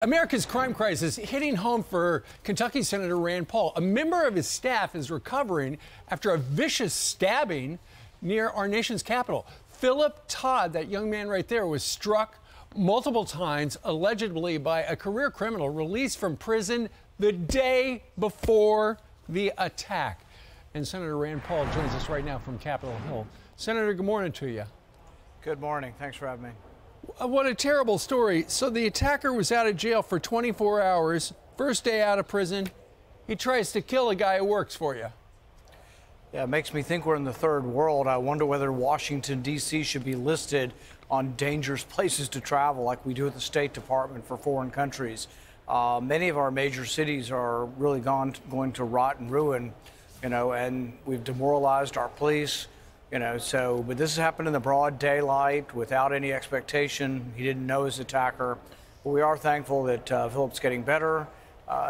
America's crime crisis hitting home for Kentucky Senator Rand Paul. A member of his staff is recovering after a vicious stabbing near our nation's capital. Philip Todd, that young man right there, was struck multiple times, allegedly by a career criminal released from prison the day before the attack. And Senator Rand Paul joins us right now from Capitol Hill. Senator, good morning to you. Good morning. Thanks for having me. What a terrible story. So the attacker was out of jail for 24 hours. First day out of prison, he tries to kill a guy who works for you. Yeah, it makes me think we're in the third world. I wonder whether Washington, D.C. should be listed on dangerous places to travel like we do at the State Department for foreign countries. Many of our major cities are really going to rot and ruin, and we've demoralized our police. But this happened in the broad daylight without any expectation. He didn't know his attacker. But we are thankful that Philip's getting better.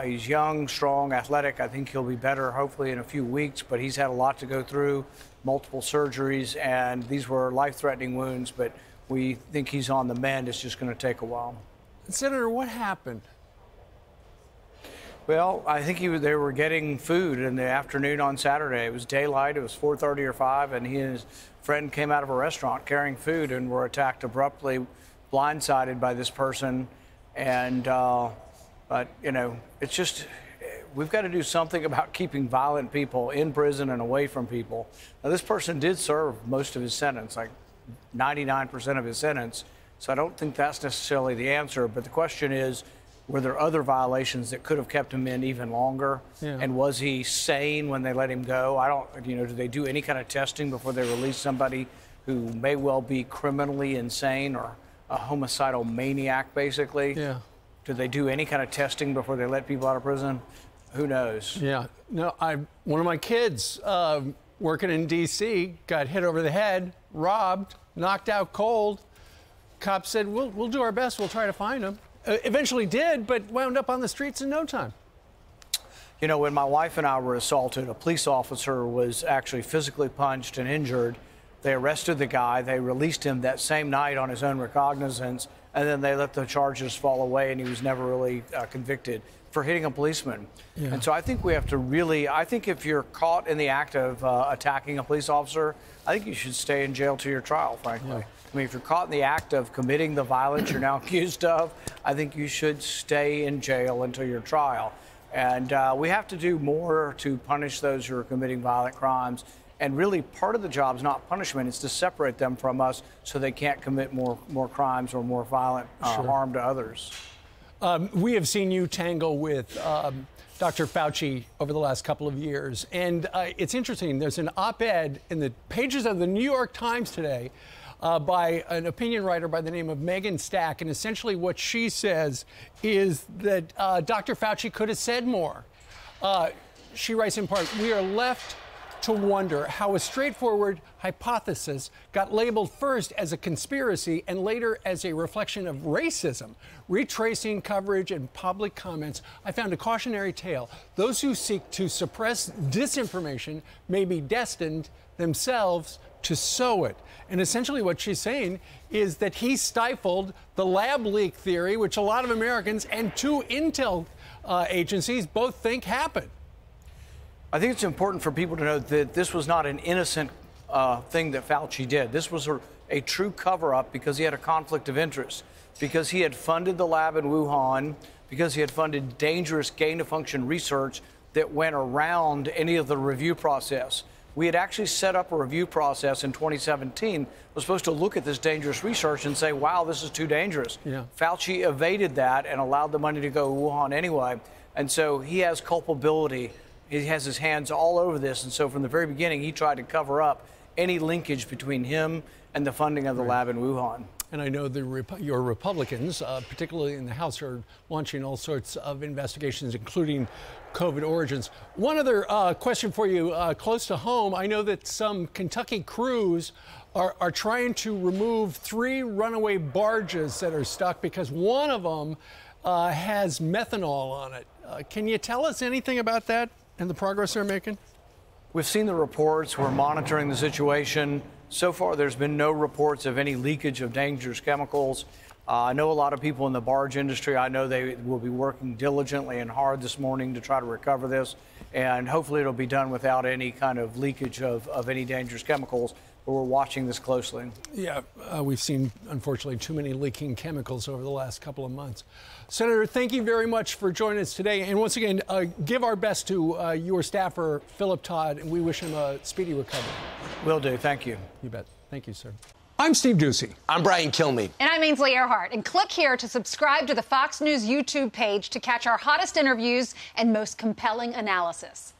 He's young, strong, athletic. I think he'll be better hopefully in a few weeks, but he's had a lot to go through, multiple surgeries, and these were life-threatening wounds, but we think he's on the mend. It's just going to take a while. Senator, what happened? Well, I think they were getting food in the afternoon on Saturday. It was daylight. It was 4:30 or 5, and he and his friend came out of a restaurant carrying food and were attacked abruptly, blindsided by this person. And, it's just, we've got to do something about keeping violent people in prison and away from people. Now, this person did serve most of his sentence, like 99% of his sentence. So I don't think that's necessarily the answer. But the question is, were there other violations that could have kept him in even longer? Yeah. And was he sane when they let him go? Do they do any kind of testing before they release somebody who may well be criminally insane or a homicidal maniac, basically? Yeah. Do they do any kind of testing before they let people out of prison? Who knows? Yeah. No, one of my kids working in D.C. got hit over the head, robbed, knocked out cold. Cops said, we'll do our best. We'll try to find him. Eventually did, but wound up on the streets in no time. When my wife and I were assaulted, a police officer was actually physically punched and injured. They arrested the guy. They released him that same night on his own recognizance, and then they let the charges fall away, and he was never really convicted for hitting a policeman. Yeah. And so I think we have to I think if you're caught in the act of attacking a police officer, I think you should stay in jail to your trial, frankly. Yeah. I mean, if you're caught in the act of committing the violence you're now accused of, I think you should stay in jail until your trial. And we have to do more to punish those who are committing violent crimes. And really, part of the job is not punishment, it's to separate them from us so they can't commit more crimes or more violent harm to others. We have seen you tangle with Dr. Fauci over the last couple of years. And it's interesting, there's an op-ed in the pages of the New York Times today by an opinion writer by the name of Megan Stack. And essentially what she says is that Dr. Fauci could have said more. She writes in part, "We are left to wonder how a straightforward hypothesis got labeled first as a conspiracy and later as a reflection of racism. Retracing coverage and public comments, I found a cautionary tale. Those who seek to suppress disinformation may be destined themselves to sow it." And essentially what she's saying is that he stifled the lab leak theory, which a lot of Americans and two intel agencies both think happened. I think it's important for people to know that this was not an innocent thing that Fauci did. This was a true cover-up because he had a conflict of interest, because he had funded the lab in Wuhan, because he had funded dangerous gain-of-function research that went around any of the review process. We had actually set up a review process in 2017, was supposed to look at this dangerous research and say, wow, this is too dangerous. Yeah. Fauci evaded that and allowed the money to go to Wuhan anyway. And so he has culpability. He has his hands all over this. And so from the very beginning, he tried to cover up any linkage between him and the funding of the lab in Wuhan. And I know your Republicans, particularly in the House, are launching all sorts of investigations, including COVID origins. One other question for you, close to home. I know that some Kentucky crews are trying to remove 3 runaway barges that are stuck because one of them has methanol on it. Can you tell us anything about that and the progress they're making? We've seen the reports. We're monitoring the situation. So far, there's been no reports of any leakage of dangerous chemicals. I know a lot of people in the barge industry. I know they will be working diligently and hard this morning to try to recover this, and hopefully it'll be done without any kind of leakage of any dangerous chemicals. But we're watching this closely. Yeah, we've seen, unfortunately, too many leaking chemicals over the last couple of months. Senator, thank you very much for joining us today. And once again, give our best to your staffer, Philip Todd, and we wish him a speedy recovery. Will do. Thank you. You bet. Thank you, sir. I'm Steve Ducey. I'm Brian Kilmeade. And I'm Ainsley Earhart. And click here to subscribe to the Fox News YouTube page to catch our hottest interviews and most compelling analysis.